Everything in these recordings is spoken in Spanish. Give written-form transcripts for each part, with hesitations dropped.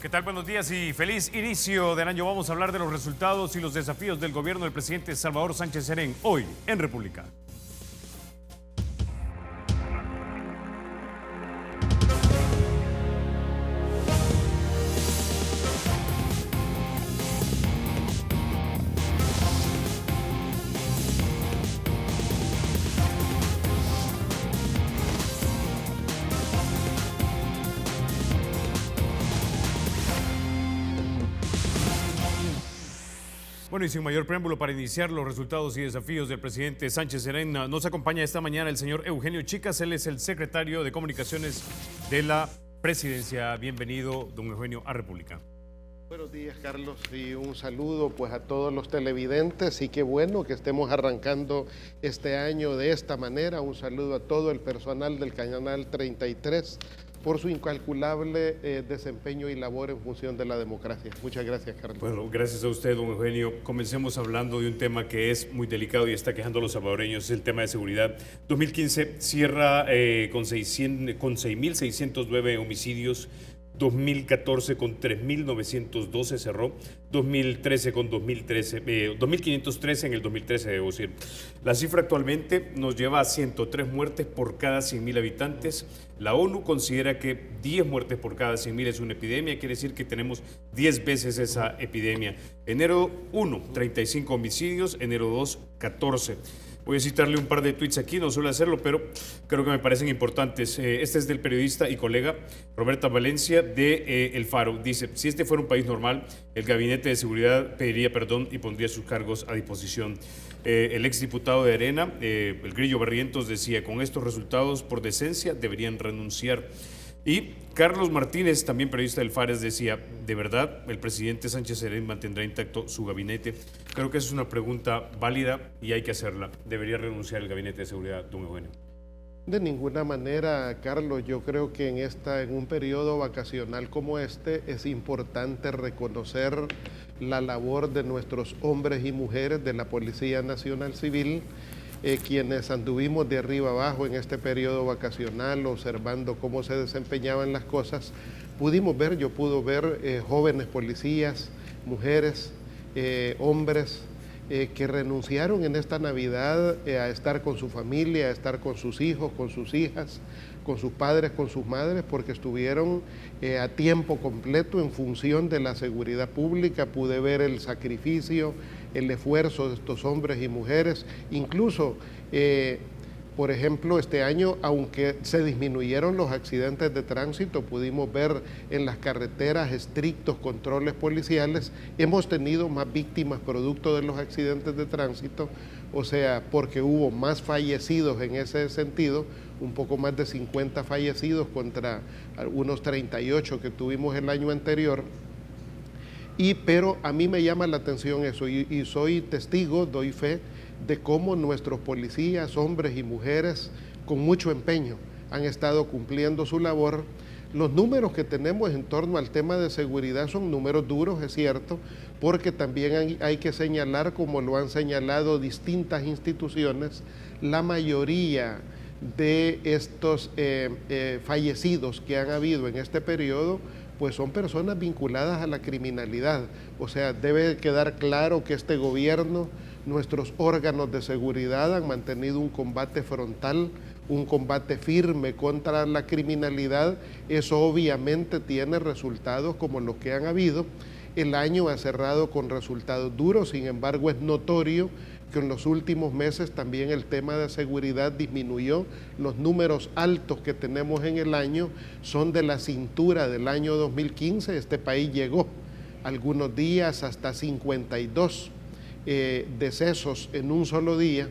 ¿Qué tal? Buenos días y feliz inicio del año. Vamos a hablar de los resultados y los desafíos del gobierno del presidente Salvador Sánchez Serén hoy en República. Bueno, y sin mayor preámbulo, para iniciar los resultados y desafíos del presidente Sánchez Serén, nos acompaña esta mañana el señor Eugenio Chicas. Él es el secretario de Comunicaciones de la Presidencia. Bienvenido, don Eugenio, a República. Buenos días, Carlos, y un saludo pues a todos los televidentes, y qué bueno que estemos arrancando este año de esta manera. Un saludo a todo el personal del Canal 33 por su incalculable desempeño y labor en función de la democracia. Muchas gracias, Carlos. Bueno, gracias a usted, don Eugenio. Comencemos hablando de un tema que es muy delicado y está quejando a los salvadoreños, es el tema de seguridad. 2015 cierra con 6.609 homicidios, 2014 con 3.912 cerró, 2013 con 2.513 en el 2013, debo decir. La cifra actualmente nos lleva a 103 muertes por cada 100.000 habitantes. La ONU considera que 10 muertes por cada 100.000 es una epidemia, quiere decir que tenemos 10 veces esa epidemia. Enero 1, 35 homicidios, enero 2, 14. Voy a citarle un par de tweets aquí, no suelo hacerlo, pero creo que me parecen importantes. Este es del periodista y colega Roberta Valencia de El Faro. Dice, si este fuera un país normal, el Gabinete de Seguridad pediría perdón y pondría sus cargos a disposición. El exdiputado de Arena, el Grillo Barrientos, decía, con estos resultados, por decencia, deberían renunciar. Y Carlos Martínez, también periodista del Fares, decía, ¿de verdad el presidente Sánchez Serén mantendrá intacto su gabinete? Creo que esa es una pregunta válida y hay que hacerla. ¿Debería renunciar el gabinete de seguridad, don Eugenio? De ninguna manera, Carlos. Yo creo que en un periodo vacacional como este es importante reconocer la labor de nuestros hombres y mujeres de la Policía Nacional Civil, quienes anduvimos de arriba abajo en este periodo vacacional observando cómo se desempeñaban las cosas. Yo pude ver jóvenes policías, mujeres, hombres, que renunciaron en esta Navidad a estar con su familia, a estar con sus hijos, con sus hijas, con sus padres, con sus madres, porque estuvieron a tiempo completo en función de la seguridad pública. Pude ver el sacrificio, el esfuerzo de estos hombres y mujeres. Incluso, por ejemplo, este año, aunque se disminuyeron los accidentes de tránsito, pudimos ver en las carreteras estrictos controles policiales. Hemos tenido más víctimas producto de los accidentes de tránsito, o sea, porque hubo más fallecidos en ese sentido, un poco más de 50 fallecidos contra unos 38 que tuvimos el año anterior. Pero a mí me llama la atención eso, y soy testigo, doy fe, de cómo nuestros policías, hombres y mujeres, con mucho empeño, han estado cumpliendo su labor. Los números que tenemos en torno al tema de seguridad son números duros, es cierto, porque también hay que señalar, como lo han señalado distintas instituciones, la mayoría de estos fallecidos que han habido en este periodo, pues son personas vinculadas a la criminalidad. O sea, debe quedar claro que este gobierno, nuestros órganos de seguridad han mantenido un combate frontal, un combate firme contra la criminalidad. Eso obviamente tiene resultados como los que han habido. El año ha cerrado con resultados duros, sin embargo es notorio que en los últimos meses también el tema de seguridad disminuyó. Los números altos que tenemos en el año son de la cintura del año 2015. Este país llegó algunos días hasta 52 decesos en un solo día.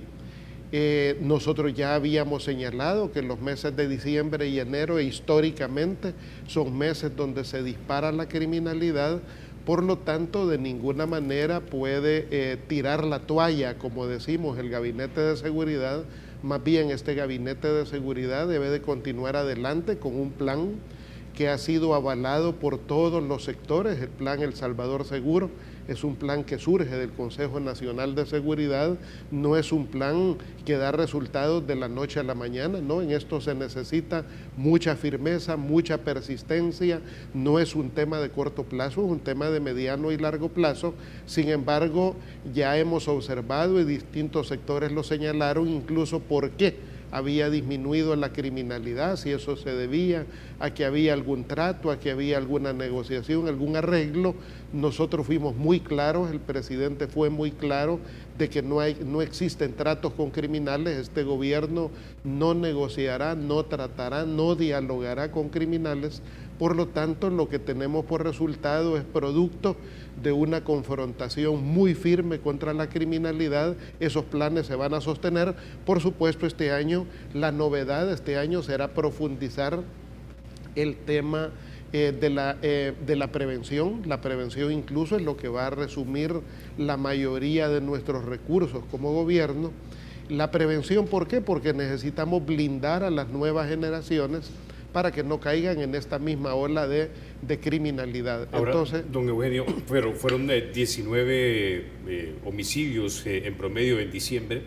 Nosotros ya habíamos señalado que los meses de diciembre y enero históricamente son meses donde se dispara la criminalidad. Por lo tanto, de ninguna manera puede tirar la toalla, como decimos, el Gabinete de Seguridad. Más bien, este Gabinete de Seguridad debe de continuar adelante con un plan que ha sido avalado por todos los sectores. El plan El Salvador Seguro es un plan que surge del Consejo Nacional de Seguridad, no es un plan que da resultados de la noche a la mañana, no, en esto se necesita mucha firmeza, mucha persistencia, no es un tema de corto plazo, es un tema de mediano y largo plazo. Sin embargo, ya hemos observado y distintos sectores lo señalaron, incluso por qué había disminuido la criminalidad, si eso se debía a que había algún trato, a que había alguna negociación, algún arreglo. Nosotros fuimos muy claros, el presidente fue muy claro de que no existen tratos con criminales. Este gobierno no negociará, no tratará, no dialogará con criminales. Por lo tanto, lo que tenemos por resultado es producto de una confrontación muy firme contra la criminalidad. Esos planes se van a sostener. Por supuesto, este año, la novedad de este año será profundizar el tema de la prevención. La prevención incluso es lo que va a resumir la mayoría de nuestros recursos como gobierno. La prevención, ¿por qué? Porque necesitamos blindar a las nuevas generaciones para que no caigan en esta misma ola de criminalidad. Ahora, entonces, don Eugenio, fueron 19 homicidios en promedio en diciembre.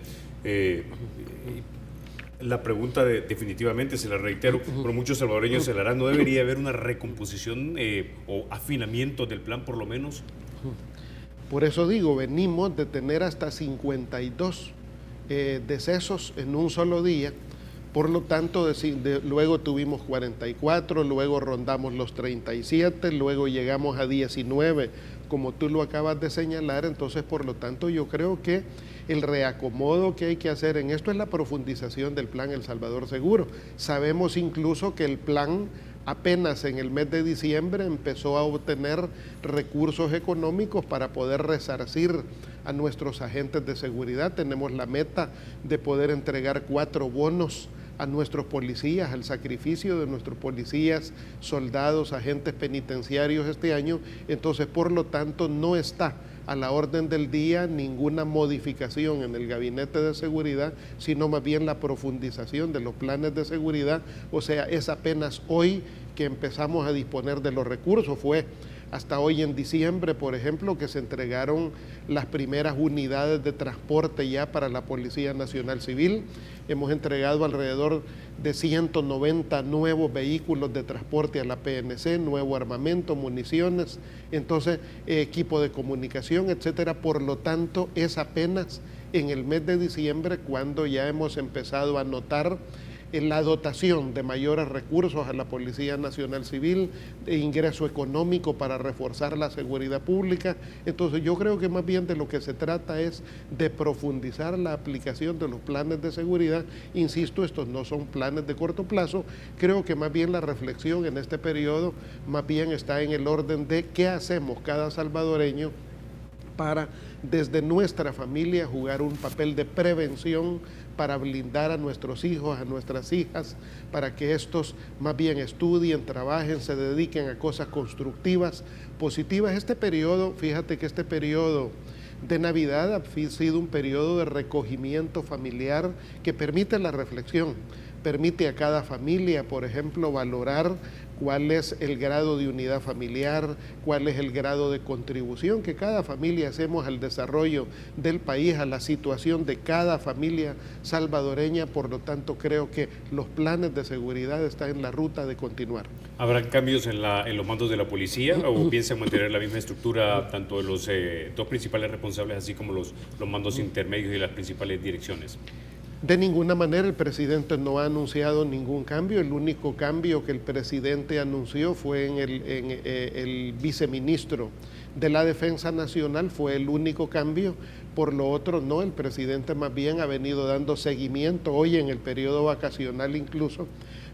La pregunta definitivamente, se la reitero, por muchos salvadoreños se la harán, ¿no debería haber una recomposición o afinamiento del plan por lo menos? Por eso digo, venimos de tener hasta 52 decesos en un solo día. Por lo tanto, luego tuvimos 44, luego rondamos los 37, luego llegamos a 19, como tú lo acabas de señalar. Entonces, por lo tanto, yo creo que el reacomodo que hay que hacer en esto es la profundización del plan El Salvador Seguro. Sabemos incluso que el plan apenas en el mes de diciembre empezó a obtener recursos económicos para poder resarcir a nuestros agentes de seguridad. Tenemos la meta de poder entregar 4 bonos a nuestros policías, al sacrificio de nuestros policías, soldados, agentes penitenciarios este año. Entonces, por lo tanto, no está a la orden del día ninguna modificación en el gabinete de seguridad, sino más bien la profundización de los planes de seguridad. O sea, es apenas hoy que empezamos a disponer de los recursos. Fue hasta hoy en diciembre, por ejemplo, que se entregaron las primeras unidades de transporte ya para la Policía Nacional Civil. Hemos entregado alrededor de 190 nuevos vehículos de transporte a la PNC, nuevo armamento, municiones, entonces equipo de comunicación, etcétera. Por lo tanto, es apenas en el mes de diciembre cuando ya hemos empezado a notar en la dotación de mayores recursos a la Policía Nacional Civil, de ingreso económico para reforzar la seguridad pública. Entonces yo creo que más bien de lo que se trata es de profundizar la aplicación de los planes de seguridad. Insisto, estos no son planes de corto plazo. Creo que más bien la reflexión en este periodo más bien está en el orden de qué hacemos cada salvadoreño para desde nuestra familia jugar un papel de prevención, para blindar a nuestros hijos, a nuestras hijas, para que estos más bien estudien, trabajen, se dediquen a cosas constructivas, positivas. Este periodo, fíjate que este periodo de Navidad ha sido un periodo de recogimiento familiar que permite la reflexión, permite a cada familia, por ejemplo, valorar cuál es el grado de unidad familiar, cuál es el grado de contribución que cada familia hacemos al desarrollo del país, a la situación de cada familia salvadoreña. Por lo tanto, creo que los planes de seguridad están en la ruta de continuar. ¿Habrán cambios en los mandos de la policía o piensan mantener la misma estructura tanto de los dos principales responsables así como los mandos intermedios y las principales direcciones? De ninguna manera el presidente no ha anunciado ningún cambio. El único cambio que el presidente anunció fue en el viceministro de la Defensa Nacional, fue el único cambio. Por lo otro, no, el presidente más bien ha venido dando seguimiento hoy en el periodo vacacional incluso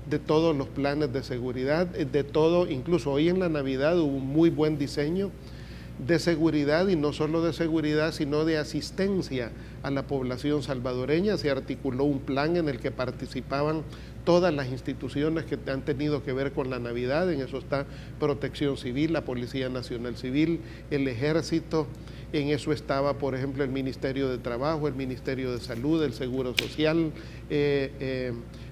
de todos los planes de seguridad, de todo, incluso hoy en la Navidad hubo un muy buen diseño de seguridad, y no solo de seguridad, sino de asistencia a la población salvadoreña. Se articuló un plan en el que participaban todas las instituciones que han tenido que ver con la Navidad. En eso está Protección Civil, la Policía Nacional Civil, el Ejército. En eso estaba, por ejemplo, el Ministerio de Trabajo, el Ministerio de Salud, el Seguro Social,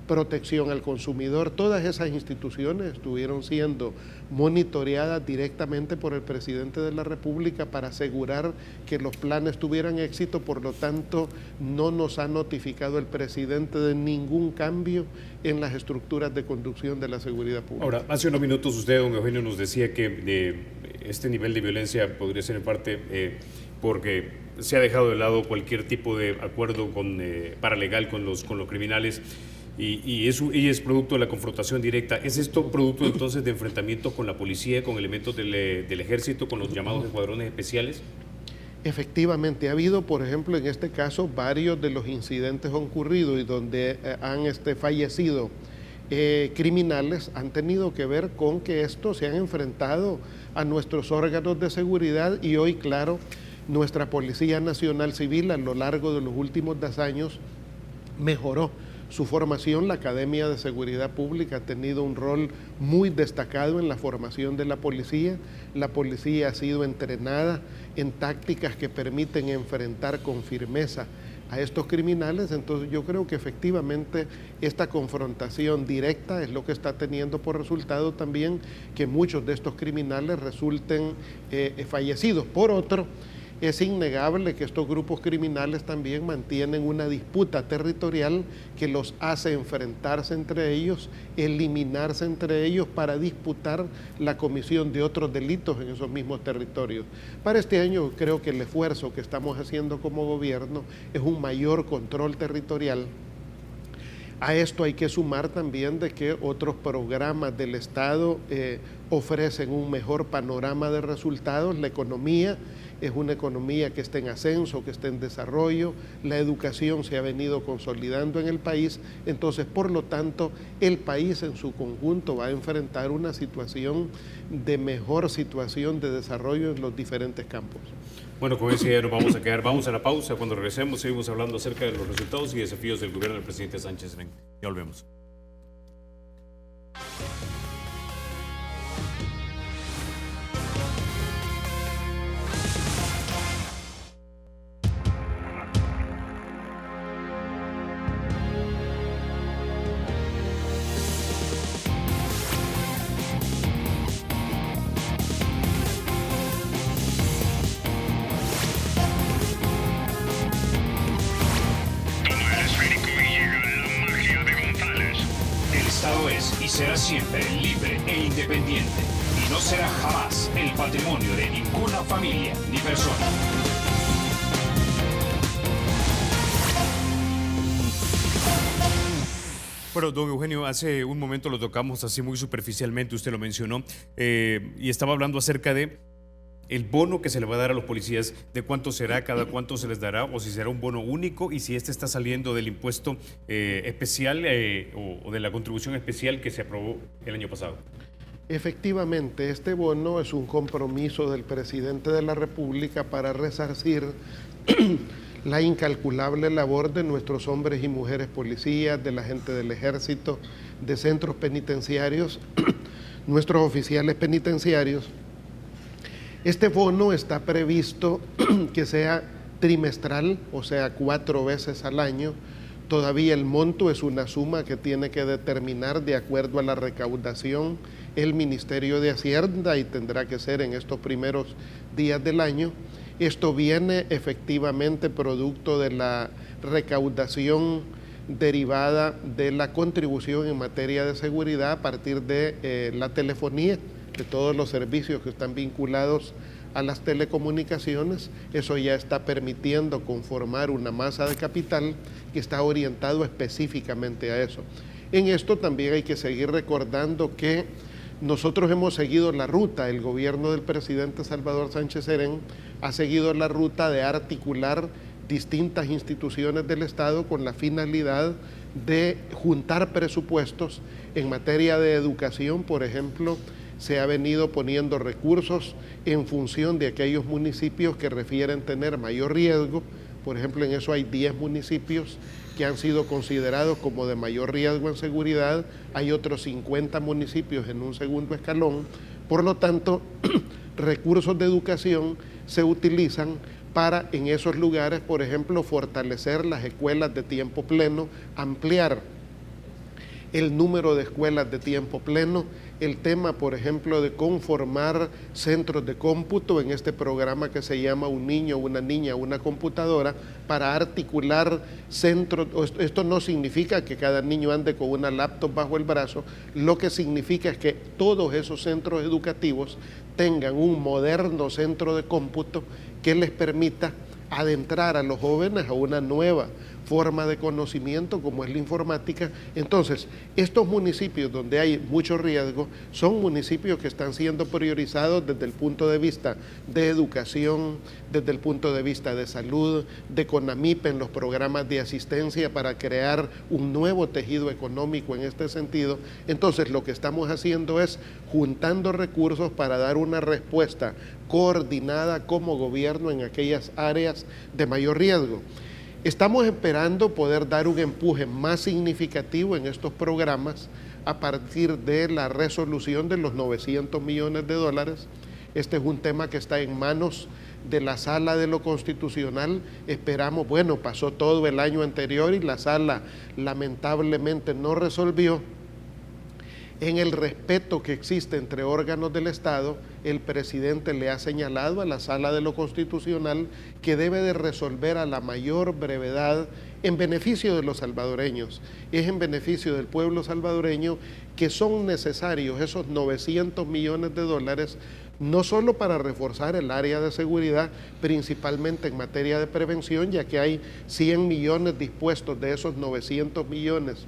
protección al consumidor. Todas esas instituciones estuvieron siendo monitoreadas directamente por el presidente de la República para asegurar que los planes tuvieran éxito. Por lo tanto, no nos ha notificado el presidente de ningún cambio en las estructuras de conducción de la seguridad pública. Ahora, hace unos minutos usted, don Eugenio, nos decía que este nivel de violencia podría ser en parte porque se ha dejado de lado cualquier tipo de acuerdo paralegal con los criminales y es producto de la confrontación directa. ¿Es esto producto entonces de enfrentamientos con la policía, con elementos del ejército, con los llamados escuadrones especiales? Efectivamente, ha habido, por ejemplo, en este caso, varios de los incidentes ocurridos y donde han fallecido criminales han tenido que ver con que estos se han enfrentado a nuestros órganos de seguridad y hoy, claro, nuestra Policía Nacional Civil a lo largo de los últimos 2 años mejoró su formación. La Academia de Seguridad Pública ha tenido un rol muy destacado en la formación de la policía. La policía ha sido entrenada en tácticas que permiten enfrentar con firmeza a estos criminales. Entonces yo creo que efectivamente esta confrontación directa es lo que está teniendo por resultado también que muchos de estos criminales resulten fallecidos. Por otro, es innegable que estos grupos criminales también mantienen una disputa territorial que los hace enfrentarse entre ellos, eliminarse entre ellos para disputar la comisión de otros delitos en esos mismos territorios. Para este año creo que el esfuerzo que estamos haciendo como gobierno es un mayor control territorial. A esto hay que sumar también de que otros programas del Estado ofrecen un mejor panorama de resultados. La economía es una economía que está en ascenso, que está en desarrollo, la educación se ha venido consolidando en el país, entonces por lo tanto el país en su conjunto va a enfrentar una situación de mejor situación de desarrollo en los diferentes campos. Bueno, con eso ya nos vamos a quedar. Vamos a la pausa. Cuando regresemos seguimos hablando acerca de los resultados y desafíos del gobierno del presidente Sánchez Serén. Ya volvemos. Será siempre libre e independiente y no será jamás el patrimonio de ninguna familia ni persona. Bueno, don Eugenio, hace un momento lo tocamos así muy superficialmente, usted lo mencionó, y estaba hablando acerca de el bono que se le va a dar a los policías, de cuánto será, cada cuánto se les dará, o si será un bono único y si este está saliendo del impuesto especial o de la contribución especial que se aprobó el año pasado. Efectivamente, este bono es un compromiso del presidente de la República para resarcir la incalculable labor de nuestros hombres y mujeres policías, de la gente del ejército, de centros penitenciarios, nuestros oficiales penitenciarios. Este bono está previsto que sea trimestral, o sea, 4 veces al año. Todavía el monto es una suma que tiene que determinar de acuerdo a la recaudación el Ministerio de Hacienda y tendrá que ser en estos primeros días del año. Esto viene efectivamente producto de la recaudación derivada de la contribución en materia de seguridad a partir de la telefonía, de todos los servicios que están vinculados a las telecomunicaciones. Eso ya está permitiendo conformar una masa de capital que está orientado específicamente a eso. En esto también hay que seguir recordando que nosotros hemos seguido la ruta, el gobierno del presidente Salvador Sánchez Serén ha seguido la ruta de articular distintas instituciones del Estado con la finalidad de juntar presupuestos en materia de educación, por ejemplo. Se ha venido poniendo recursos en función de aquellos municipios que refieren tener mayor riesgo. Por ejemplo, en eso hay 10 municipios que han sido considerados como de mayor riesgo en seguridad. Hay otros 50 municipios en un segundo escalón. Por lo tanto, recursos de educación se utilizan para en esos lugares, por ejemplo, fortalecer las escuelas de tiempo pleno, ampliar el número de escuelas de tiempo pleno, el tema, por ejemplo, de conformar centros de cómputo en este programa que se llama Un niño, una niña, una computadora, para articular centros. Esto no significa que cada niño ande con una laptop bajo el brazo, lo que significa es que todos esos centros educativos tengan un moderno centro de cómputo que les permita adentrar a los jóvenes a una nueva forma de conocimiento como es la informática. Entonces, estos municipios donde hay mucho riesgo son municipios que están siendo priorizados desde el punto de vista de educación, desde el punto de vista de salud, de CONAMIP en los programas de asistencia para crear un nuevo tejido económico en este sentido. Entonces, lo que estamos haciendo es juntando recursos para dar una respuesta coordinada como gobierno en aquellas áreas de mayor riesgo. Estamos esperando poder dar un empuje más significativo en estos programas a partir de la resolución de los 900 millones de dólares. Este es un tema que está en manos de la Sala de lo Constitucional. Esperamos, bueno, pasó todo el año anterior y la Sala lamentablemente no resolvió. En el respeto que existe entre órganos del Estado, el presidente le ha señalado a la Sala de lo Constitucional que debe de resolver a la mayor brevedad en beneficio de los salvadoreños. Es en beneficio del pueblo salvadoreño que son necesarios esos 900 millones de dólares, no solo para reforzar el área de seguridad, principalmente en materia de prevención, ya que hay 100 millones dispuestos de esos 900 millones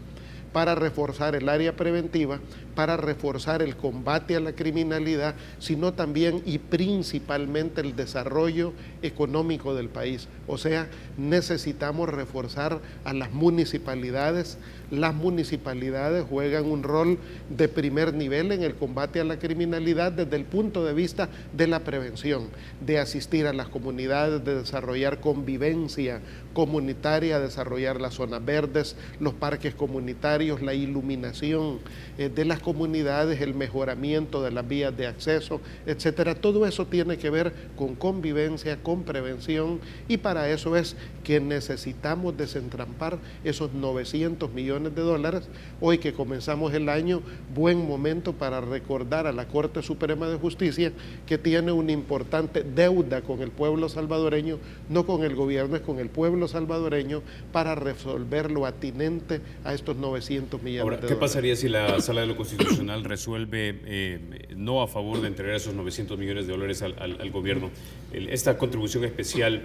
para reforzar el área preventiva, para reforzar el combate a la criminalidad, sino también y principalmente el desarrollo económico del país. O sea, necesitamos reforzar a las municipalidades. Las municipalidades juegan un rol de primer nivel en el combate a la criminalidad desde el punto de vista de la prevención, de asistir a las comunidades, de desarrollar convivencia comunitaria, desarrollar las zonas verdes, los parques comunitarios, la iluminación de las comunidades, el mejoramiento de las vías de acceso, etcétera. Todo eso tiene que ver con convivencia, con prevención, y para eso es que necesitamos desentrampar esos 900 millones de dólares. Hoy que comenzamos el año, buen momento para recordar a la Corte Suprema de Justicia que tiene una importante deuda con el pueblo salvadoreño, no con el gobierno, es con el pueblo salvadoreño, para resolver lo atinente a estos 900 millones Ahora, de ¿qué dólares. pasaría si la Sala de lo Constitucional resuelve no a favor de entregar esos 900 millones de dólares al gobierno? ¿Esta contribución especial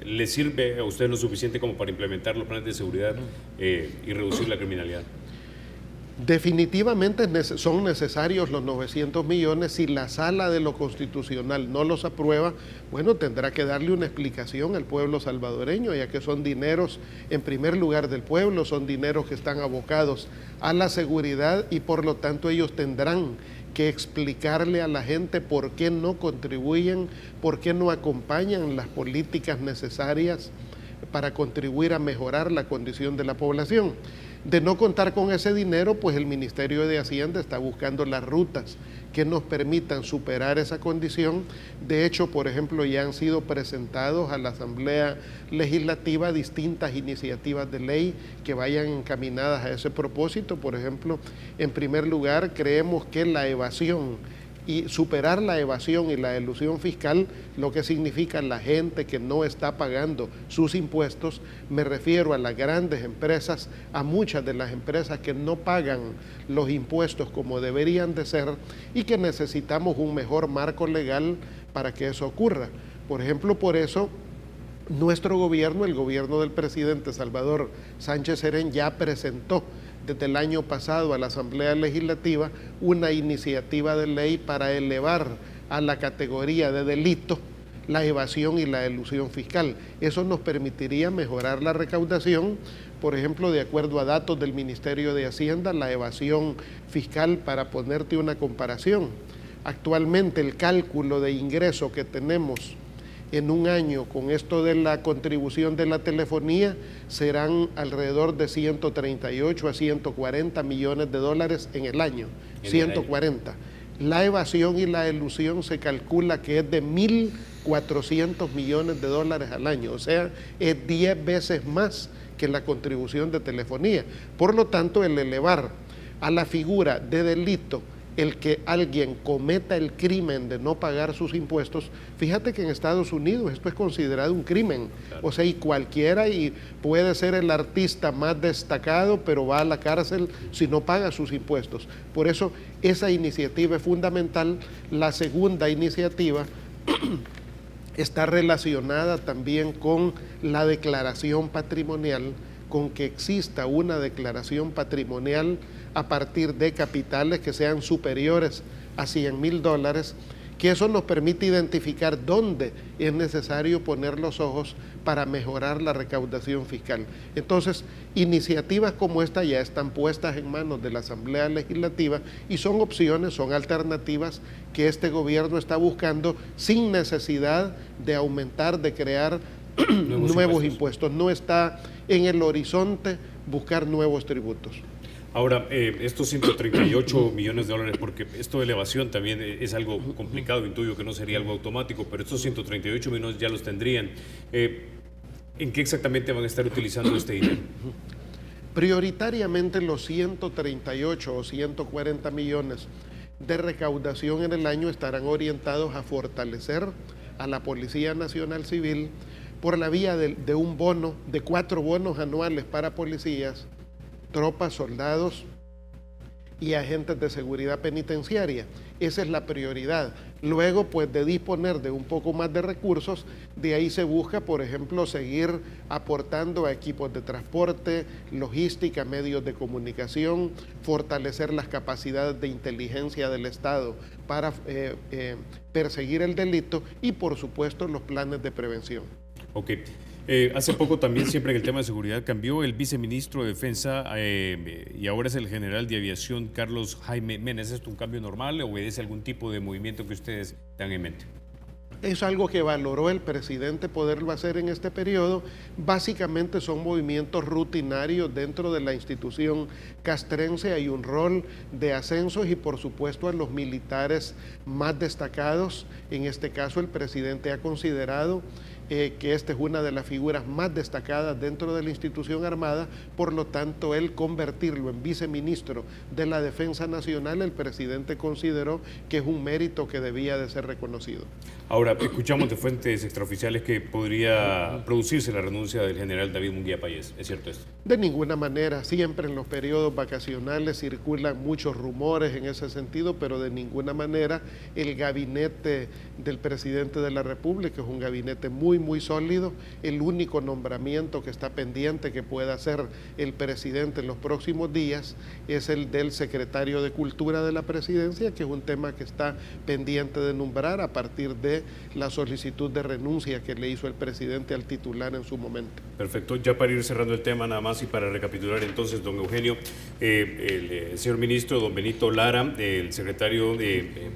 le sirve a usted lo suficiente como para implementar los planes de seguridad y reducir la criminalidad? Definitivamente son necesarios los 900 millones. Si la Sala de lo Constitucional no los aprueba, bueno, tendrá que darle una explicación al pueblo salvadoreño, ya que son dineros, en primer lugar, del pueblo, son dineros que están abocados a la seguridad y por lo tanto ellos tendrán que explicarle a la gente por qué no contribuyen, por qué no acompañan las políticas necesarias para contribuir a mejorar la condición de la población. De no contar con ese dinero, pues el Ministerio de Hacienda está buscando las rutas que nos permitan superar esa condición. De hecho, por ejemplo, ya han sido presentados a la Asamblea Legislativa distintas iniciativas de ley que vayan encaminadas a ese propósito. Por ejemplo, en primer lugar, creemos que la evasión y superar la evasión y la elusión fiscal, lo que significa la gente que no está pagando sus impuestos, me refiero a las grandes empresas, a muchas de las empresas que no pagan los impuestos como deberían de ser y que necesitamos un mejor marco legal para que eso ocurra. Por ejemplo, por eso nuestro gobierno, el gobierno del presidente Salvador Sánchez Serén, ya presentó desde el año pasado a la Asamblea Legislativa una iniciativa de ley para elevar a la categoría de delito la evasión y la elusión fiscal. Eso nos permitiría mejorar la recaudación. Por ejemplo, de acuerdo a datos del Ministerio de Hacienda, la evasión fiscal, para ponerte una comparación, actualmente el cálculo de ingreso que tenemos en un año con esto de la contribución de la telefonía serán alrededor de 138 a 140 millones de dólares en el año, 140. La evasión y la elusión se calcula que es de 1.400 millones de dólares al año, o sea, es 10 veces más que la contribución de telefonía. Por lo tanto, el elevar a la figura de delito el que alguien cometa el crimen de no pagar sus impuestos, fíjate que en Estados Unidos esto es considerado un crimen, o sea, y cualquiera, y puede ser el artista más destacado, pero va a la cárcel si no paga sus impuestos. Por eso esa iniciativa es fundamental. La segunda iniciativa está relacionada también con la declaración patrimonial, con que exista una declaración patrimonial a partir de capitales que sean superiores a $100,000, que eso nos permite identificar dónde es necesario poner los ojos para mejorar la recaudación fiscal. Entonces, iniciativas como esta ya están puestas en manos de la Asamblea Legislativa y son opciones, son alternativas que este gobierno está buscando sin necesidad de aumentar, de crear nuevos impuestos. No está en el horizonte buscar nuevos tributos. Ahora, estos 138 millones de dólares, porque esto de elevación también es algo complicado, intuyo que no sería algo automático, pero estos 138 millones ya los tendrían. ¿En qué exactamente van a estar utilizando este dinero? Prioritariamente los 138 o 140 millones de recaudación en el año estarán orientados a fortalecer a la Policía Nacional Civil por la vía de un bono, de 4 bonos anuales para policías, tropas, soldados y agentes de seguridad penitenciaria. Esa es la prioridad. Luego, pues, de disponer de un poco más de recursos, de ahí se busca, por ejemplo, seguir aportando a equipos de transporte, logística, medios de comunicación, fortalecer las capacidades de inteligencia del Estado para perseguir el delito y, por supuesto, los planes de prevención. Ok. Hace poco también, siempre en el tema de seguridad, cambió el viceministro de Defensa y ahora es el general de aviación Carlos Jaime Mena. ¿Es esto un cambio normal o obedece algún tipo de movimiento que ustedes tengan en mente? Es algo que valoró el presidente poderlo hacer en este periodo. Básicamente son movimientos rutinarios dentro de la institución castrense. Hay un rol de ascensos y, por supuesto, a los militares más destacados. En este caso, el presidente ha considerado que esta es una de las figuras más destacadas dentro de la institución armada. Por lo tanto, él convertirlo en viceministro de la Defensa Nacional, el presidente consideró que es un mérito que debía de ser reconocido. Ahora, escuchamos de fuentes extraoficiales que podría producirse la renuncia del general David Munguía Payés. ¿Es cierto esto? De ninguna manera. Siempre en los periodos vacacionales circulan muchos rumores en ese sentido, pero de ninguna manera. El gabinete del presidente de la República es un gabinete muy sólido. El único nombramiento que está pendiente que pueda hacer el presidente en los próximos días es el del secretario de Cultura de la Presidencia, que es un tema que está pendiente de nombrar a partir de la solicitud de renuncia que le hizo el presidente al titular en su momento. Perfecto. Ya para ir cerrando el tema nada más y para recapitular entonces, don Eugenio, el señor ministro, don Benito Lara, el secretario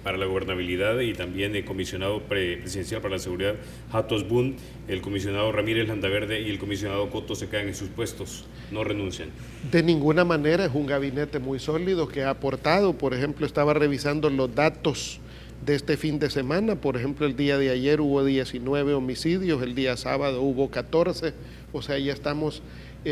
para la gobernabilidad y también el comisionado presidencial para la seguridad, Hatos Bun, el comisionado Ramírez Landaverde y el comisionado Coto se quedan en sus puestos, no renuncian. De ninguna manera. Es un gabinete muy sólido que ha aportado. Por ejemplo, estaba revisando los datos de este fin de semana. Por ejemplo, el día de ayer hubo 19 homicidios, el día sábado hubo 14, o sea, ya estamos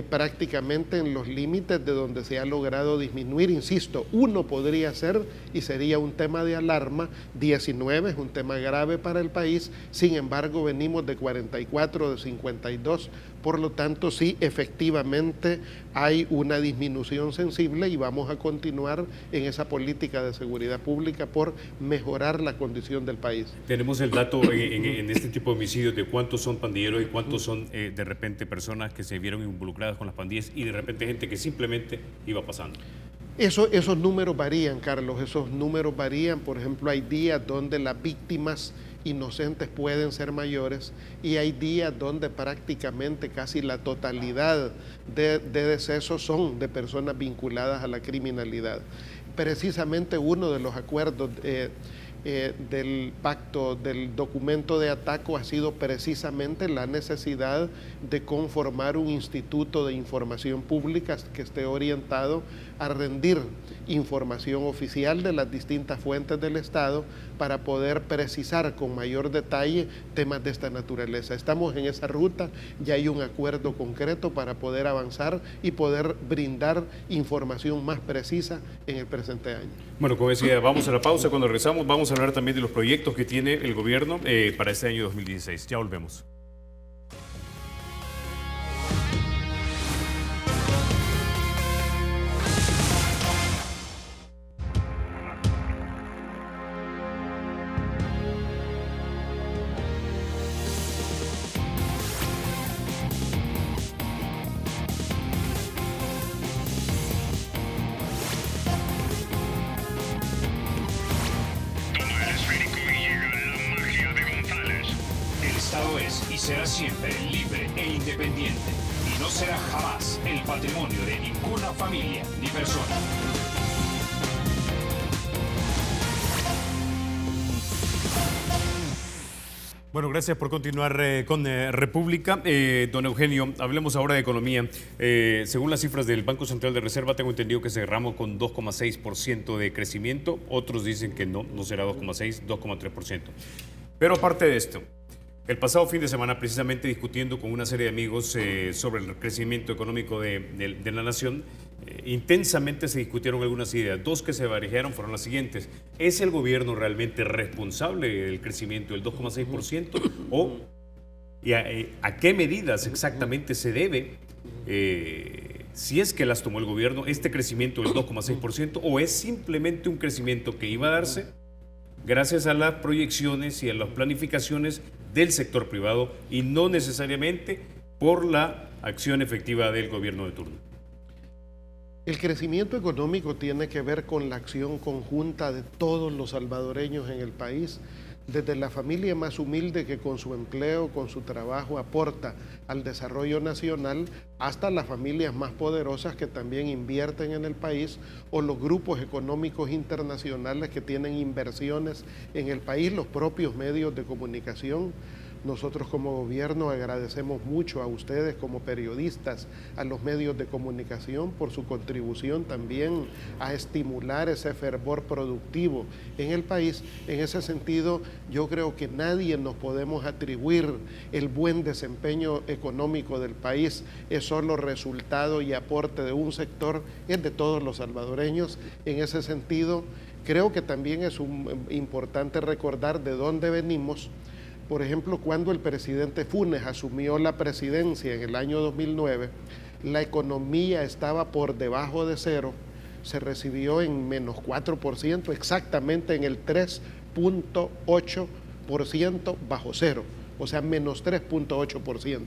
prácticamente en los límites de donde se ha logrado disminuir. Insisto, uno podría ser y sería un tema de alarma. 19 es un tema grave para el país, sin embargo venimos de 44, de 52, por lo tanto sí, efectivamente hay una disminución sensible y vamos a continuar en esa política de seguridad pública por mejorar la condición del país. Tenemos el dato en este tipo de homicidios de cuántos son pandilleros y cuántos son de repente personas que se vieron involucradas con las pandillas y de repente gente que simplemente iba pasando. Esos números varían, Carlos, esos números varían. Por ejemplo, hay días donde las víctimas inocentes pueden ser mayores y hay días donde prácticamente casi la totalidad de decesos son de personas vinculadas a la criminalidad. Precisamente uno de los acuerdos del pacto, del documento de Ataco, ha sido precisamente la necesidad de conformar un instituto de información pública que esté orientado a rendir información oficial de las distintas fuentes del Estado para poder precisar con mayor detalle temas de esta naturaleza. Estamos en esa ruta, ya hay un acuerdo concreto para poder avanzar y poder brindar información más precisa en el presente año. Bueno, como decía, vamos a la pausa. Cuando regresamos vamos a hablar también de los proyectos que tiene el gobierno para este año 2016. Ya volvemos. Será siempre libre e independiente y no será jamás el patrimonio de ninguna familia ni persona. Bueno, gracias por continuar con República. Don Eugenio, hablemos ahora de economía. Según las cifras del Banco Central de Reserva, tengo entendido que cerramos con 2,6% de crecimiento. Otros dicen que no será 2,6, 2,3%. Pero aparte de esto, el pasado fin de semana, precisamente discutiendo con una serie de amigos sobre el crecimiento económico de la nación, intensamente se discutieron algunas ideas. Dos que se barajaron fueron las siguientes. ¿Es el gobierno realmente responsable del crecimiento del 2,6%? ¿O a qué medidas exactamente se debe, si es que las tomó el gobierno, este crecimiento del 2,6%? ¿O es simplemente un crecimiento que iba a darse gracias a las proyecciones y a las planificaciones del sector privado y no necesariamente por la acción efectiva del gobierno de turno? El crecimiento económico tiene que ver con la acción conjunta de todos los salvadoreños en el país, desde la familia más humilde que con su empleo, con su trabajo aporta al desarrollo nacional, hasta las familias más poderosas que también invierten en el país, o los grupos económicos internacionales que tienen inversiones en el país, los propios medios de comunicación. Nosotros como gobierno agradecemos mucho a ustedes como periodistas, a los medios de comunicación por su contribución también a estimular ese fervor productivo en el país. En ese sentido, yo creo que nadie nos podemos atribuir el buen desempeño económico del país, es solo resultado y aporte de un sector, es de todos los salvadoreños. En ese sentido, creo que también es importante recordar de dónde venimos. Por ejemplo, cuando el presidente Funes asumió la presidencia en el año 2009, la economía estaba por debajo de cero, se recibió en menos 4%, exactamente en el 3,8% bajo cero, o sea, menos 3,8%.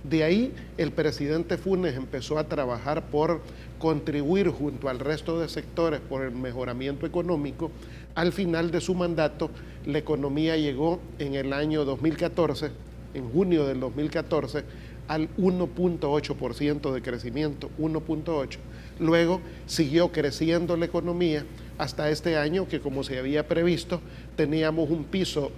De ahí el presidente Funes empezó a trabajar por contribuir junto al resto de sectores por el mejoramiento económico. Al final de su mandato, la economía llegó en el año 2014, en junio del 2014, al 1,8% de crecimiento, 1,8%. Luego siguió creciendo la economía hasta este año, que como se había previsto, teníamos un piso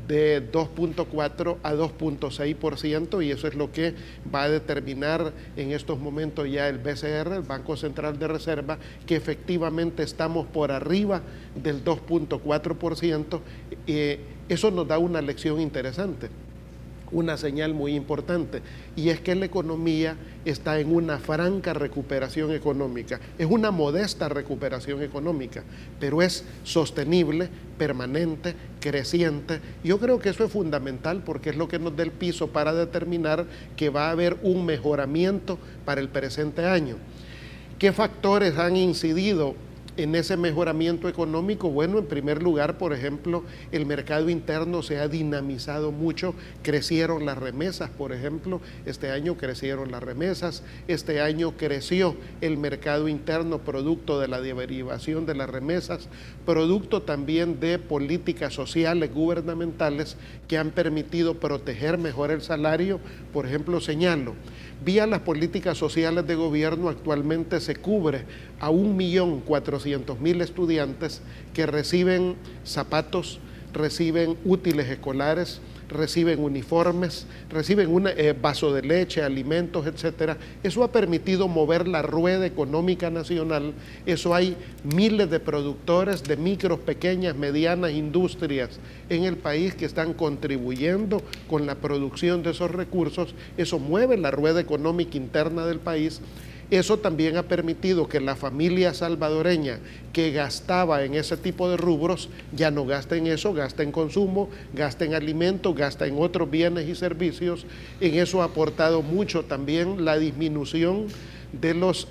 de 2,4 a 2,6%, y eso es lo que va a determinar en estos momentos ya el BCR, el Banco Central de Reserva, que efectivamente estamos por arriba del 2,4%. Eso nos da una lección interesante, una señal muy importante, y es que la economía está en una franca recuperación económica. Es una modesta recuperación económica, pero es sostenible, permanente, creciente. Yo creo que eso es fundamental porque es lo que nos da el piso para determinar que va a haber un mejoramiento para el presente año. ¿Qué factores han incidido en ese mejoramiento económico? Bueno, en primer lugar, por ejemplo, el mercado interno se ha dinamizado mucho, crecieron las remesas, por ejemplo, este año crecieron las remesas, este año creció el mercado interno producto de la derivación de las remesas, producto también de políticas sociales gubernamentales que han permitido proteger mejor el salario. Por ejemplo, señalo, vía las políticas sociales de gobierno actualmente se cubre a 1.400.000 estudiantes que reciben zapatos, reciben útiles escolares, reciben uniformes, reciben un vaso de leche, alimentos, etcétera. Eso ha permitido mover la rueda económica nacional. Eso hay miles de productores de micros, pequeñas, medianas industrias en el país que están contribuyendo con la producción de esos recursos. Eso mueve la rueda económica interna del país. Eso también ha permitido que la familia salvadoreña que gastaba en ese tipo de rubros ya no gasta en eso, gasta en consumo, gasta en alimentos, gasta en otros bienes y servicios. En eso ha aportado mucho también la disminución de los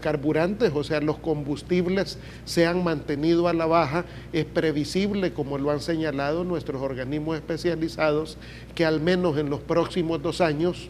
carburantes, o sea, los combustibles se han mantenido a la baja. Es previsible, como lo han señalado nuestros organismos especializados, que al menos en los próximos 2 años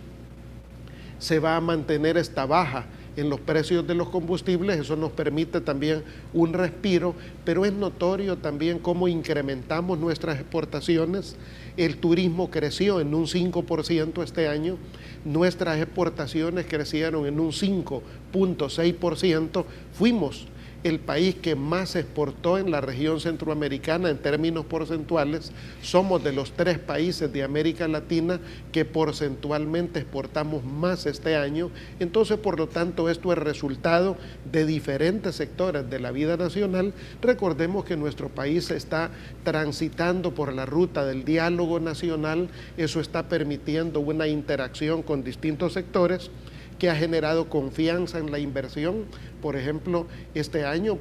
se va a mantener esta baja en los precios de los combustibles. Eso nos permite también un respiro, pero es notorio también cómo incrementamos nuestras exportaciones. El turismo creció en un 5% este año, nuestras exportaciones crecieron en un 5.6%, fuimos el país que más exportó en la región centroamericana en términos porcentuales. Somos de los 3 países de América Latina que porcentualmente exportamos más este año. Entonces, por lo tanto, esto es resultado de diferentes sectores de la vida nacional. Recordemos que nuestro país está transitando por la ruta del diálogo nacional. Eso está permitiendo una interacción con distintos sectores que ha generado confianza en la inversión. Por ejemplo, este año,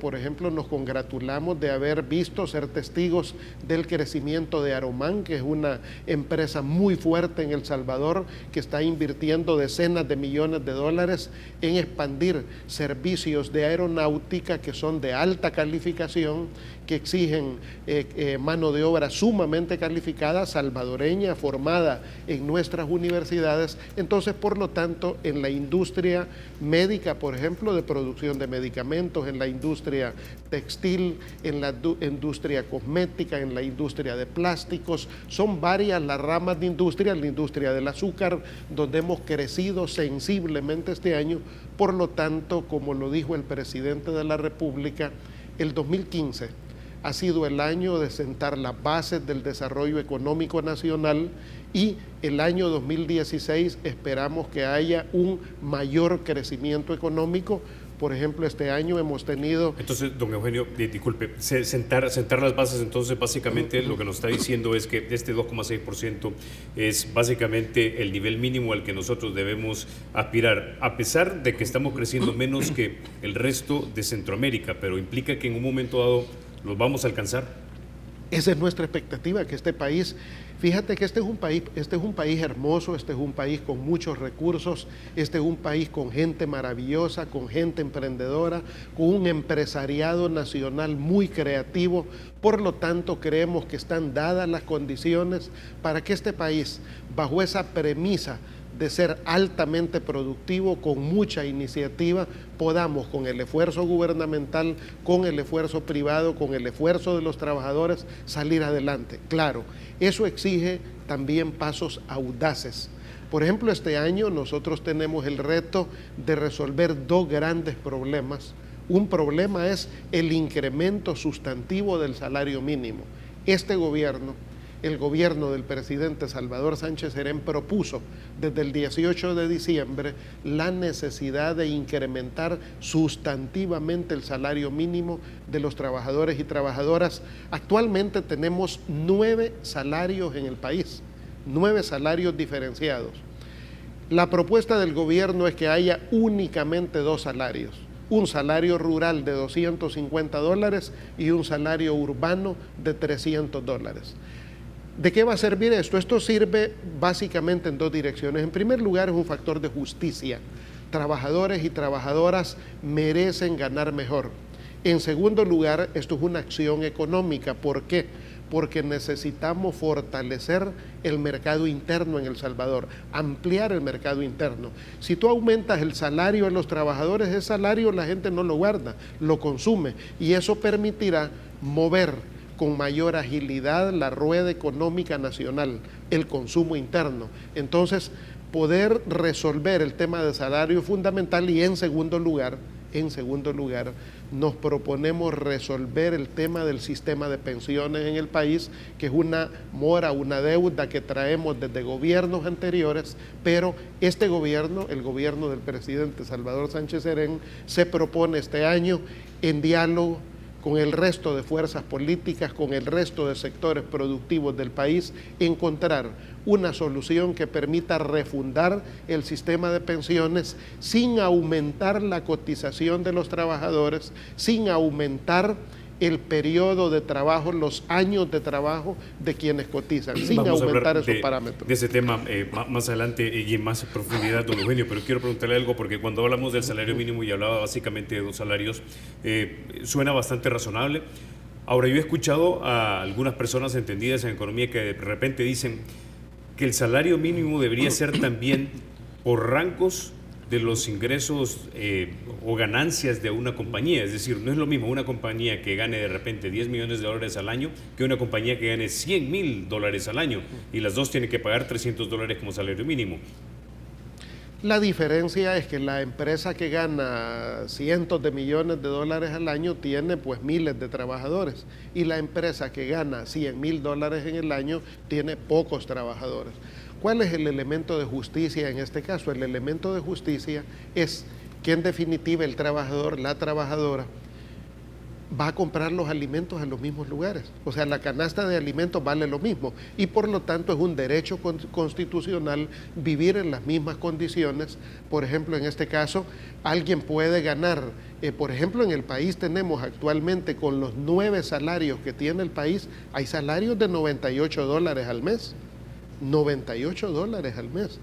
nos congratulamos de haber visto, ser testigos del crecimiento de Aeromán, que es una empresa muy fuerte en El Salvador, que está invirtiendo decenas de millones de dólares en expandir servicios de aeronáutica que son de alta calificación, que exigen mano de obra sumamente calificada, salvadoreña, formada en nuestras universidades. Entonces, por lo tanto, en la industria médica, por ejemplo, de producción de medicamentos, en la industria textil, en la industria cosmética, en la industria de plásticos, son varias las ramas de industria, la industria del azúcar, donde hemos crecido sensiblemente este año. Por lo tanto, como lo dijo el presidente de la República, el 2015 ha sido el año de sentar las bases del desarrollo económico nacional, y el año 2016 esperamos que haya un mayor crecimiento económico. Por ejemplo, este año hemos tenido... Entonces, don Eugenio, disculpe, sentar las bases, entonces básicamente lo que nos está diciendo es que este 2,6% es básicamente el nivel mínimo al que nosotros debemos aspirar, a pesar de que estamos creciendo menos que el resto de Centroamérica, pero implica que en un momento dado los vamos a alcanzar. Esa es nuestra expectativa, que este país, fíjate que este es un país hermoso, este es un país con muchos recursos, este es un país con gente maravillosa, con gente emprendedora, con un empresariado nacional muy creativo. Por lo tanto, creemos que están dadas las condiciones para que este país, bajo esa premisa de ser altamente productivo, con mucha iniciativa, podamos, con el esfuerzo gubernamental, con el esfuerzo privado, con el esfuerzo de los trabajadores, salir adelante. Claro, eso exige también pasos audaces. Por ejemplo, este año nosotros tenemos el reto de resolver 2 grandes problemas. Un problema es el incremento sustantivo del salario mínimo. Este gobierno, el gobierno del presidente Salvador Sánchez Serén, propuso desde el 18 de diciembre la necesidad de incrementar sustantivamente el salario mínimo de los trabajadores y trabajadoras. Actualmente tenemos 9 salarios en el país, 9 salarios diferenciados. La propuesta del gobierno es que haya únicamente 2 salarios. Un salario rural de $250 y un salario urbano de $300. ¿De qué va a servir esto? Esto sirve básicamente en 2 direcciones. En primer lugar, es un factor de justicia. Trabajadores y trabajadoras merecen ganar mejor. En segundo lugar, esto es una acción económica. ¿Por qué? Porque necesitamos fortalecer el mercado interno en El Salvador, ampliar el mercado interno. Si tú aumentas el salario de los trabajadores, ese salario la gente no lo guarda, lo consume, y eso permitirá mover con mayor agilidad la rueda económica nacional, el consumo interno. Entonces, poder resolver el tema de salario es fundamental. Y en segundo lugar, En segundo lugar, nos proponemos resolver el tema del sistema de pensiones en el país, que es una mora, una deuda que traemos desde gobiernos anteriores, pero este gobierno, el gobierno del presidente Salvador Sánchez Serén, se propone este año, en diálogo con el resto de fuerzas políticas, con el resto de sectores productivos del país, encontrar una solución que permita refundar el sistema de pensiones sin aumentar la cotización de los trabajadores, sin aumentar el periodo de trabajo, los años de trabajo de quienes cotizan, sin aumentar esos parámetros. De ese tema más adelante y en más profundidad, don Eugenio, pero quiero preguntarle algo, porque cuando hablamos del salario mínimo y hablaba básicamente de dos salarios, suena bastante razonable. Ahora, yo he escuchado a algunas personas entendidas en economía que de repente dicen que el salario mínimo debería ser también por rangos de los ingresos o ganancias de una compañía. Es decir, no es lo mismo una compañía que gane de repente $10 millones al año que una compañía que gane $100,000 al año, y las dos tienen que pagar $300 como salario mínimo. La diferencia es que la empresa que gana cientos de millones de dólares al año tiene pues miles de trabajadores, y la empresa que gana $100,000 en el año tiene pocos trabajadores. ¿Cuál es el elemento de justicia en este caso? El elemento de justicia es que en definitiva el trabajador, la trabajadora, va a comprar los alimentos en los mismos lugares. O sea, la canasta de alimentos vale lo mismo, y por lo tanto es un derecho constitucional vivir en las mismas condiciones. Por ejemplo, en este caso, alguien puede ganar, por ejemplo, en el país tenemos actualmente, con los 9 salarios que tiene el país, hay salarios de $98 al mes. $98 al mes.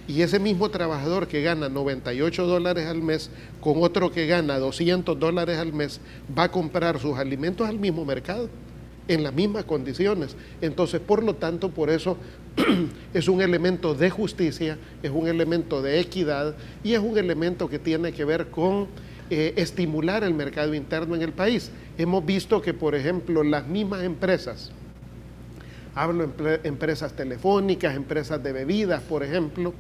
Y ese mismo trabajador que gana $98 al mes, con otro que gana $200 al mes, va a comprar sus alimentos al mismo mercado, en las mismas condiciones. Entonces, por lo tanto, por eso es un elemento de justicia, es un elemento de equidad, y es un elemento que tiene que ver con estimular el mercado interno en el país. Hemos visto que, por ejemplo, las mismas empresas, hablo de empresas telefónicas, empresas de bebidas, por ejemplo,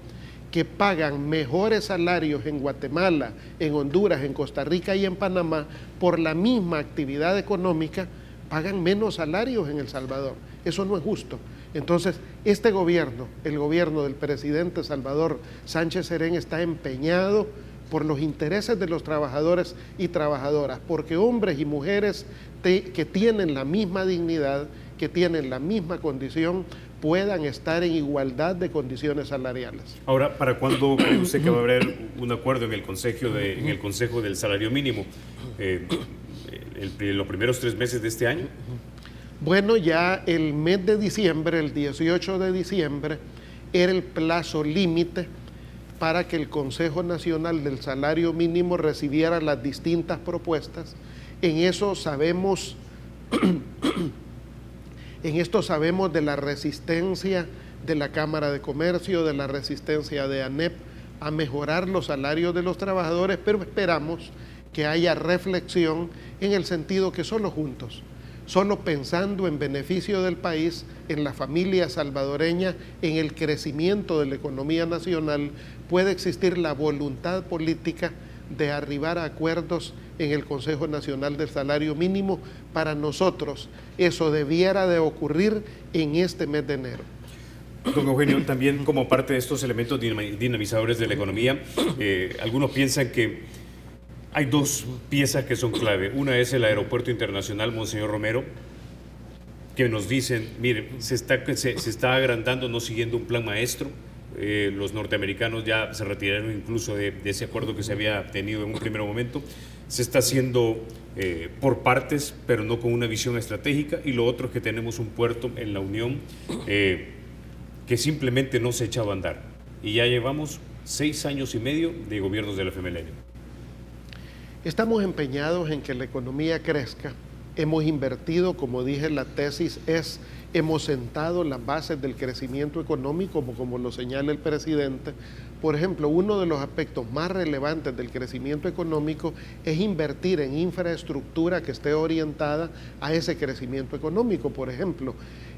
que pagan mejores salarios en Guatemala, en Honduras, en Costa Rica y en Panamá, por la misma actividad económica, pagan menos salarios en El Salvador. Eso no es justo. Entonces, este gobierno, el gobierno del presidente Salvador Sánchez Serén, está empeñado por los intereses de los trabajadores y trabajadoras, porque hombres y mujeres que tienen la misma dignidad, que tienen la misma condición, puedan estar en igualdad de condiciones salariales. Ahora, ¿para cuándo cree usted que va a haber un acuerdo en el Consejo del Salario Mínimo? ¿Los primeros 3 meses de este año? Bueno, ya el mes de diciembre, el 18 de diciembre, era el plazo límite para que el Consejo Nacional del Salario Mínimo recibiera las distintas propuestas. En eso sabemos de la resistencia de la Cámara de Comercio, de la resistencia de ANEP a mejorar los salarios de los trabajadores, pero esperamos que haya reflexión en el sentido que solo juntos, solo pensando en beneficio del país, en la familia salvadoreña, en el crecimiento de la economía nacional, puede existir la voluntad política de arribar a acuerdos en el Consejo Nacional del Salario Mínimo. Para nosotros eso debiera de ocurrir en este mes de enero. Don Eugenio, también como parte de estos elementos dinamizadores de la economía, algunos piensan que hay 2 piezas que son clave. Una es el Aeropuerto Internacional Monseñor Romero, que nos dicen, miren, se está agrandando no siguiendo un plan maestro. Los norteamericanos ya se retiraron incluso de ese acuerdo que se había tenido en un primer momento. Se está haciendo por partes, pero no con una visión estratégica. Y lo otro es que tenemos un puerto en la Unión que simplemente no se ha echado a andar. Y ya llevamos 6 años y medio de gobiernos del FMLN. Estamos empeñados en que la economía crezca. Hemos invertido, como dije, la tesis es, hemos sentado las bases del crecimiento económico, como lo señala el presidente. Por ejemplo, uno de los aspectos más relevantes del crecimiento económico es invertir en infraestructura que esté orientada a ese crecimiento económico. Por ejemplo,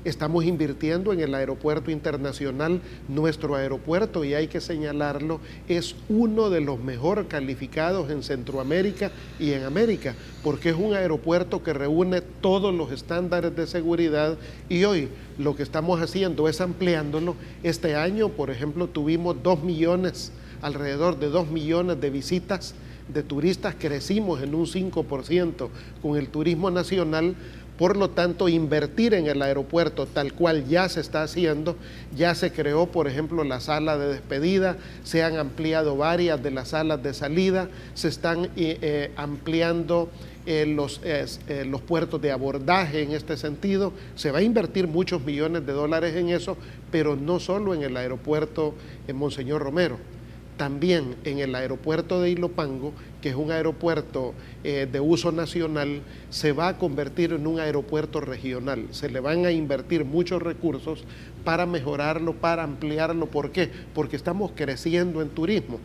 estamos invirtiendo en el aeropuerto internacional. Nuestro aeropuerto, y hay que señalarlo, es uno de los mejor calificados en Centroamérica y en América, porque es un aeropuerto que reúne todos los estándares de seguridad, y hoy lo que estamos haciendo es ampliándolo. Este año, por ejemplo, tuvimos alrededor de 2 millones de visitas de turistas, crecimos en un 5% con el turismo nacional. Por lo tanto, invertir en el aeropuerto tal cual ya se está haciendo, ya se creó, por ejemplo, la sala de despedida, se han ampliado varias de las salas de salida, se están ampliando los puertos de abordaje en este sentido. Se va a invertir muchos millones de dólares en eso, pero no solo en el aeropuerto en Monseñor Romero. También en el aeropuerto de Ilopango, que es un aeropuerto de uso nacional, se va a convertir en un aeropuerto regional. Se le van a invertir muchos recursos para mejorarlo, para ampliarlo. ¿Por qué? Porque estamos creciendo en turismo.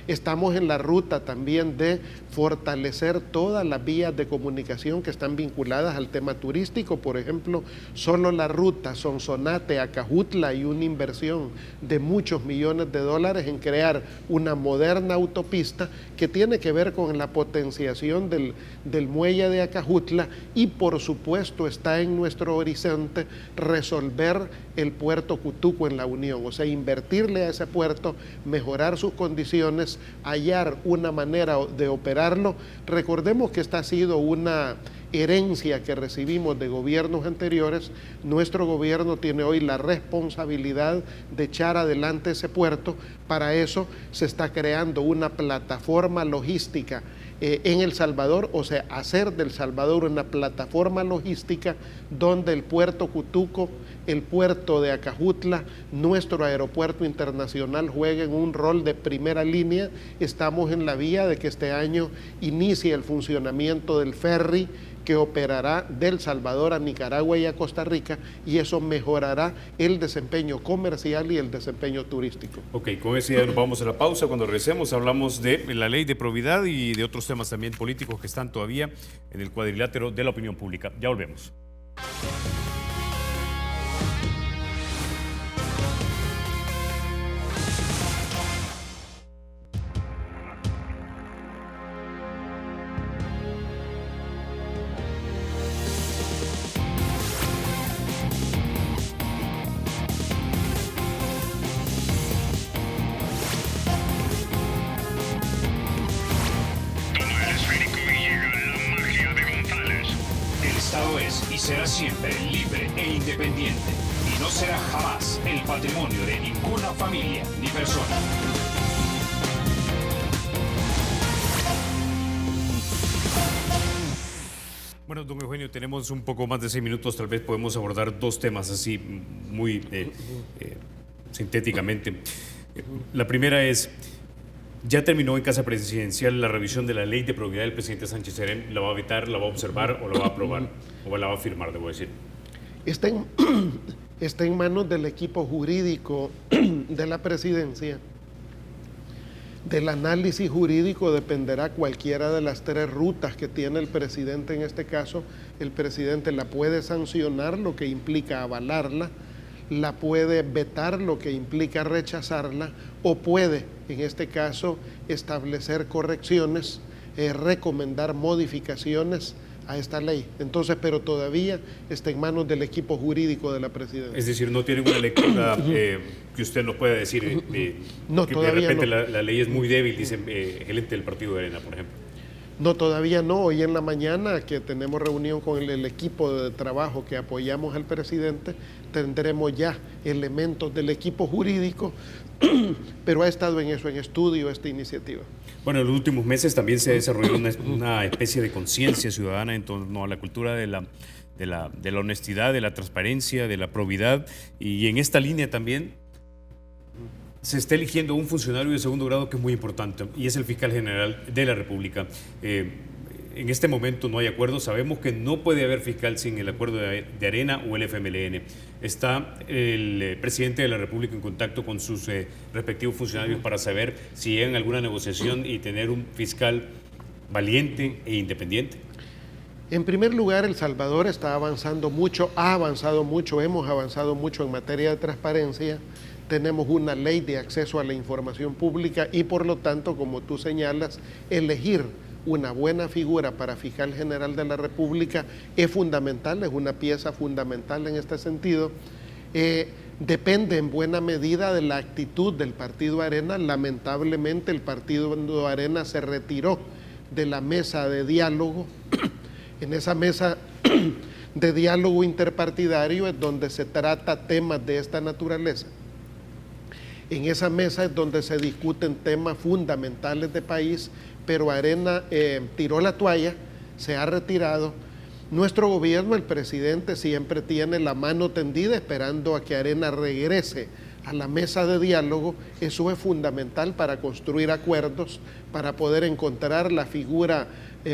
Estamos en la ruta también de fortalecer todas las vías de comunicación que están vinculadas al tema turístico. Por ejemplo, solo la ruta Sonsonate a Cajutla, y una inversión de muchos millones de dólares en crear una moderna autopista que tiene que ver con la potenciación del muelle de Acajutla, y por supuesto está en nuestro horizonte resolver el puerto Cutuco en la Unión, o sea, invertirle a ese puerto, mejorar sus condiciones, hallar una manera de operarlo. Recordemos que esta ha sido una herencia que recibimos de gobiernos anteriores. Nuestro gobierno tiene hoy la responsabilidad de echar adelante ese puerto. Para eso se está creando una plataforma logística en El Salvador, o sea, hacer del Salvador una plataforma logística donde el puerto Cutuco, el puerto de Acajutla, nuestro aeropuerto internacional jueguen un rol de primera línea. Estamos en la vía de que este año inicie el funcionamiento del ferry que operará del Salvador a Nicaragua y a Costa Rica, y eso mejorará el desempeño comercial y el desempeño turístico. Ok, con eso ya nos vamos a la pausa. Cuando regresemos hablamos de la ley de probidad y de otros temas también políticos que están todavía en el cuadrilátero de la opinión pública. Ya volvemos. Será siempre libre e independiente y no será jamás el patrimonio de ninguna familia ni persona. Bueno, don Eugenio, tenemos un poco más de 6 minutos, tal vez podemos abordar dos temas así muy sintéticamente. La primera es, ya terminó en Casa Presidencial la revisión de la ley de probidad del presidente Sánchez Serén. ¿La va a vetar, la va a observar o la va a aprobar? ¿O la va a firmar, debo decir? Está en manos del equipo jurídico de la presidencia. Del análisis jurídico dependerá cualquiera de las 3 rutas que tiene el presidente. En este caso, el presidente la puede sancionar, lo que implica avalarla, la puede vetar, lo que implica rechazarla, o puede, en este caso, establecer correcciones, recomendar modificaciones a esta ley. Entonces, pero todavía está en manos del equipo jurídico de la presidencia. Es decir, no tiene una lectura que usted nos pueda decir no, que todavía de repente no. La ley es muy débil, dice el gerente del partido de Arena, por ejemplo. No, todavía no. Hoy en la mañana, que tenemos reunión con el equipo de trabajo que apoyamos al presidente, tendremos ya elementos del equipo jurídico, pero ha estado en eso, en estudio, esta iniciativa. Bueno, en los últimos meses también se ha desarrollado una especie de conciencia ciudadana en torno a la cultura de la honestidad, de la transparencia, de la probidad, y en esta línea también se está eligiendo un funcionario de segundo grado que es muy importante, y es el fiscal general de la República. En este momento no hay acuerdo. Sabemos que no puede haber fiscal sin el acuerdo de Arena o el FMLN. Está el presidente de la República en contacto con sus respectivos funcionarios para saber si llegan a alguna negociación y tener un fiscal valiente e independiente. En primer lugar, El Salvador está avanzando mucho, ha avanzado mucho, hemos avanzado mucho en materia de transparencia. Tenemos una ley de acceso a la información pública y por lo tanto, como tú señalas, elegir una buena figura para fiscal general de la República es fundamental, es una pieza fundamental en este sentido. Depende en buena medida de la actitud del Partido Arena. Lamentablemente el Partido Arena se retiró de la mesa de diálogo. En esa mesa de diálogo interpartidario es donde se trata temas de esta naturaleza. En esa mesa es donde se discuten temas fundamentales de país, pero Arena tiró la toalla, se ha retirado. Nuestro gobierno, el presidente, siempre tiene la mano tendida esperando a que Arena regrese a la mesa de diálogo. Eso es fundamental para construir acuerdos, para poder encontrar la figura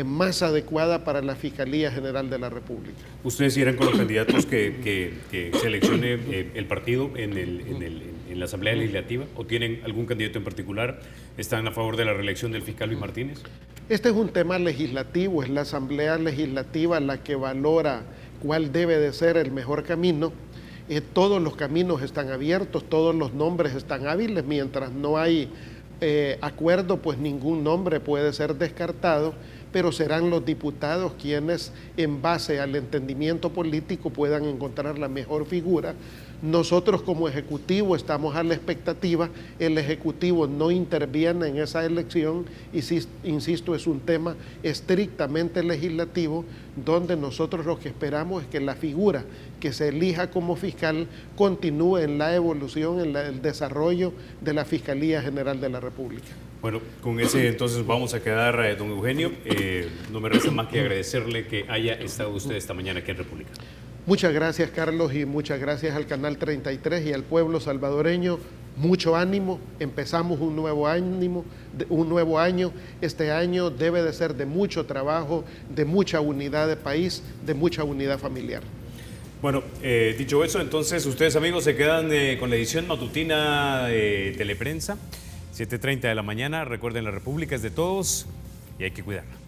más adecuada para la Fiscalía General de la República. ¿Ustedes irán con los candidatos que seleccione el partido en la Asamblea Legislativa? ¿O tienen algún candidato en particular? ¿Están a favor de la reelección del fiscal Luis Martínez? Este es un tema legislativo, es la Asamblea Legislativa la que valora cuál debe de ser el mejor camino. Todos los caminos están abiertos, todos los nombres están hábiles. Mientras no hay acuerdo, pues ningún nombre puede ser descartado, pero serán los diputados quienes, en base al entendimiento político, puedan encontrar la mejor figura. Nosotros como Ejecutivo estamos a la expectativa, el Ejecutivo no interviene en esa elección y, insisto, es un tema estrictamente legislativo, donde nosotros lo que esperamos es que la figura que se elija como fiscal continúe en la evolución, en el desarrollo de la Fiscalía General de la República. Bueno, con ese entonces vamos a quedar, don Eugenio. No me resta más que agradecerle que haya estado usted esta mañana aquí en República. Muchas gracias, Carlos, y muchas gracias al Canal 33 y al pueblo salvadoreño. Mucho ánimo, empezamos un nuevo año. Este año debe de ser de mucho trabajo, de mucha unidad de país, de mucha unidad familiar. Bueno, dicho eso, entonces ustedes, amigos, se quedan con la edición matutina de Teleprensa, 7:30 de la mañana. Recuerden, la República es de todos y hay que cuidarla.